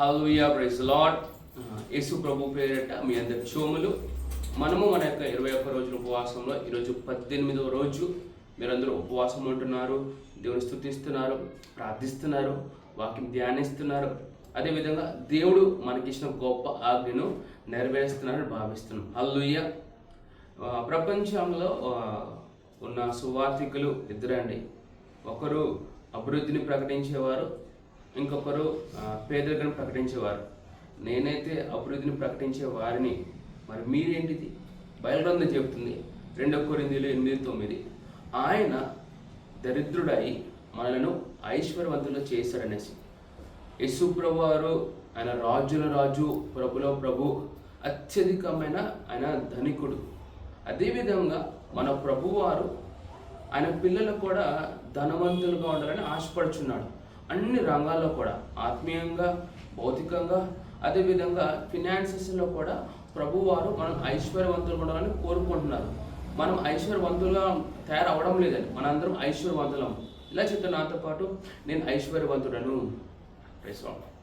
హల్లెలూయా, praise lord. యేసు ప్రభు పేరిట మీ అందరి శుభములు. మనము మన యొక్క 21 రోజుల ఉపవాసంలో ఈరోజు 18వ రోజు. మీరందరూ ఉపవాసం ఉంటున్నారు, దేవుని స్తుతిస్తున్నారు, ప్రార్థిస్తున్నారు, వాక్యం ధ్యానిస్తున్నారు. అదేవిధంగా దేవుడు మనకిచ్చిన గొప్ప ఆజ్ఞను నెరవేరుస్తున్నారని భావిస్తున్నాం. హల్లెలూయా. ప్రపంచంలో ఉన్న సువార్థికులు ఇద్దరండి. ఒకరు అభివృద్ధిని ప్రకటించేవారు, ఇంకొకరు పేదరికాన్ని ప్రకటించేవారు. నేనైతే అభివృద్ధిని ప్రకటించే వారిని. మరి మీరేంటిది? బైబిల్ గ్రంథం చెబుతుంది 2 కొరింథీయులు 8:9, ఆయన దరిద్రుడై మనలను ఐశ్వర్యవంతులు చేశాడనేసి. యేసు ప్రభు వారు ఆయన రాజుల రాజు, ప్రభులో ప్రభు, అత్యధికమైన ఆయన ధనికుడు. అదేవిధంగా మన ప్రభువారు ఆయన పిల్లలు కూడా ధనవంతులుగా ఉండాలని ఆశపడుచున్నాడు. అన్ని రంగాల్లో కూడా, ఆత్మీయంగా, భౌతికంగా, అదేవిధంగా ఫినాన్సెస్లో కూడా ప్రభువారు మనం ఐశ్వర్యవంతులుగా ఉండాలని కోరుకుంటున్నారు. మనం ఐశ్వర్యవంతులుగా తయారవడం లేదని, మనందరం ఐశ్వర్యవంతులం. ఇలా చెప్తే నాతో పాటు, నేను ఐశ్వర్యవంతుడను. Praise lord.